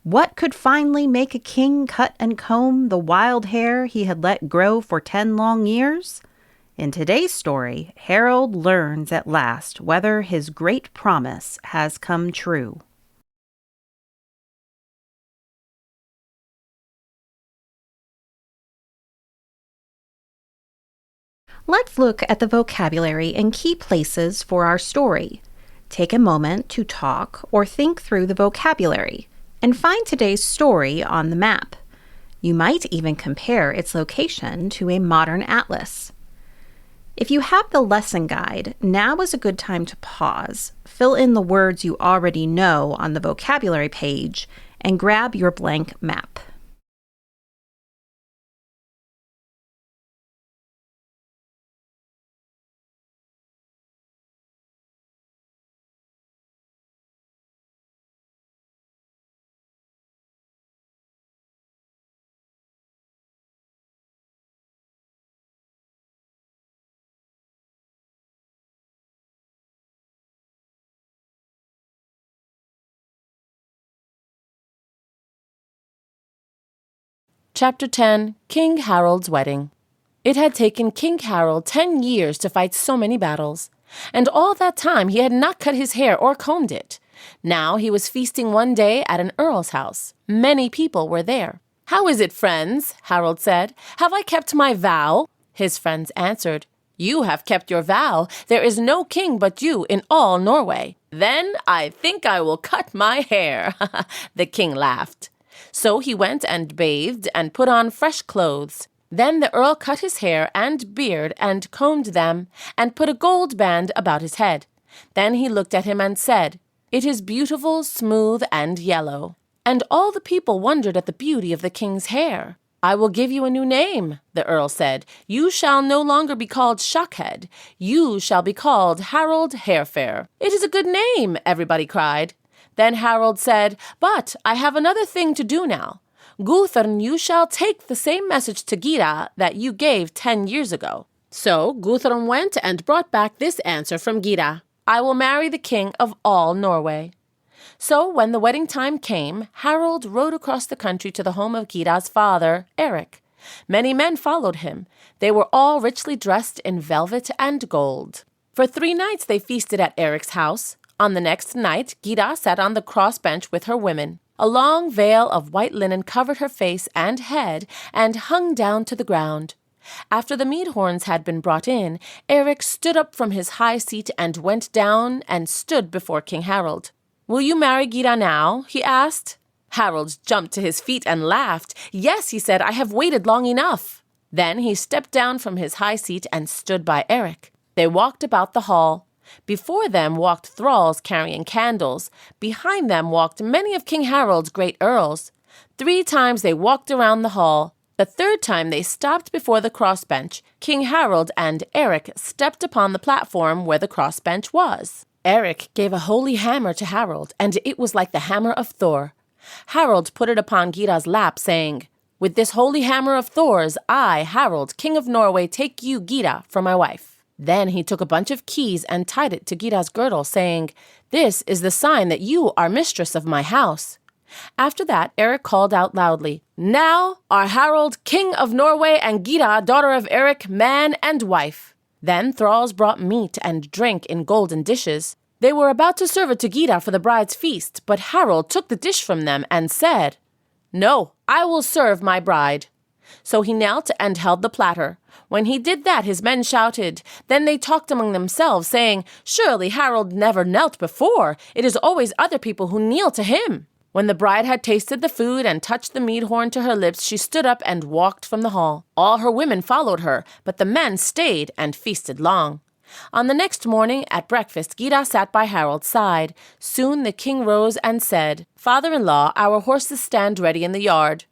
What could finally make a king cut and comb the wild hair he had let grow for 10 long years? In today's story, Harald learns at last whether his great promise has come true. Let's look at the vocabulary and key places for our story. Take a moment to talk or think through the vocabulary and find today's story on the map. You might even compare its location to a modern atlas. If you have the lesson guide, now is a good time to pause, fill in the words you already know on the vocabulary page, and grab your blank map. Chapter 10, King Harald's Wedding. It had taken King Harald 10 years to fight so many battles, and all that time he had not cut his hair or combed it. Now he was feasting one day at an earl's house. Many people were there. "How is it, friends?" Harald said. "Have I kept my vow?" His friends answered, "You have kept your vow. There is no king but you in all Norway." "Then I think I will cut my hair," the king laughed. So he went and bathed and put on fresh clothes. Then the earl cut his hair and beard and combed them and put a gold band about his head. Then he looked at him and said, "It is beautiful, smooth, and yellow." And all the people wondered at the beauty of the king's hair. "I will give you a new name," the earl said. "You shall no longer be called Shockhead. You shall be called Harald Hairfair." "It is a good name," everybody cried. Then Harald said, "But I have another thing to do now. Guthorm, you shall take the same message to Gyda that you gave 10 years ago." So Guthorm went and brought back this answer from Gyda: "I will marry the king of all Norway." So when the wedding time came, Harald rode across the country to the home of Gyda's father, Eric. Many men followed him. They were all richly dressed in velvet and gold. For 3 nights they feasted at Eric's house. On the next night, Gyda sat on the crossbench with her women. A long veil of white linen covered her face and head and hung down to the ground. After the mead horns had been brought in, Eric stood up from his high seat and went down and stood before King Harald. "Will you marry Gyda now?" he asked. Harald jumped to his feet and laughed. "Yes," he said, "I have waited long enough." Then he stepped down from his high seat and stood by Eric. They walked about the hall. Before them walked thralls carrying candles. Behind them walked many of King Harald's great earls. 3 times they walked around the hall. The 3rd time they stopped before the crossbench. King Harald and Eric stepped upon the platform where the crossbench was. Eric gave a holy hammer to Harald, and it was like the hammer of Thor. Harald put it upon Gyda's lap, saying, "With this holy hammer of Thor's, I, Harald, king of Norway, take you, Gyda, for my wife." Then he took a bunch of keys and tied it to Gyda's girdle, saying, "This is the sign that you are mistress of my house." After that, Eric called out loudly, "Now are Harald, king of Norway, and Gyda, daughter of Eric, man and wife." Then thralls brought meat and drink in golden dishes. They were about to serve it to Gyda for the bride's feast, but Harald took the dish from them and said, "No, I will serve my bride." So he knelt and held the platter. When he did that, his men shouted. Then they talked among themselves, saying, "Surely Harald never knelt before. It is always other people who kneel to him." When the bride had tasted the food and touched the mead horn to her lips, she stood up and walked from the hall. All her women followed her, but the men stayed and feasted long. On the next morning, at breakfast, Gyda sat by Harald's side. Soon the king rose and said, "Father-in-law, our horses stand ready in the yard.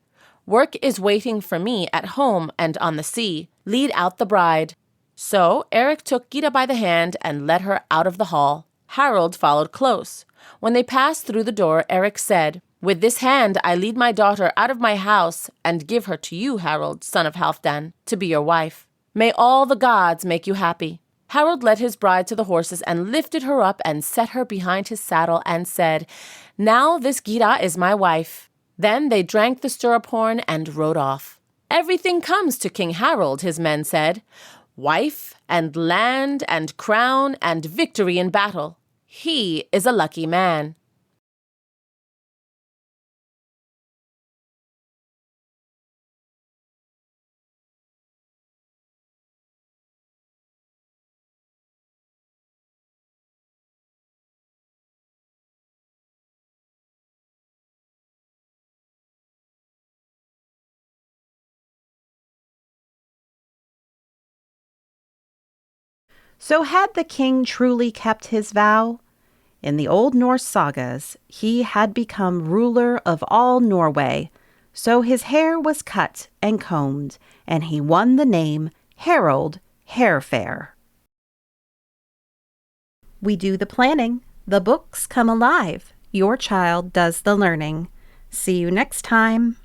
Work is waiting for me at home and on the sea. Lead out the bride." So Eric took Gyda by the hand and led her out of the hall. Harald followed close. When they passed through the door, Eric said, "With this hand I lead my daughter out of my house and give her to you, Harald, son of Halfdan, to be your wife. May all the gods make you happy." Harald led his bride to the horses and lifted her up and set her behind his saddle and said, "Now this Gyda is my wife." Then they drank the stirrup horn and rode off. Everything comes to King Harald, his men said. Wife and land and crown and victory in battle. He is a lucky man. So had the king truly kept his vow? In the old Norse sagas, he had become ruler of all Norway, so his hair was cut and combed, and he won the name Harald Hairfair. We do the planning, the books come alive, your child does the learning. See you next time.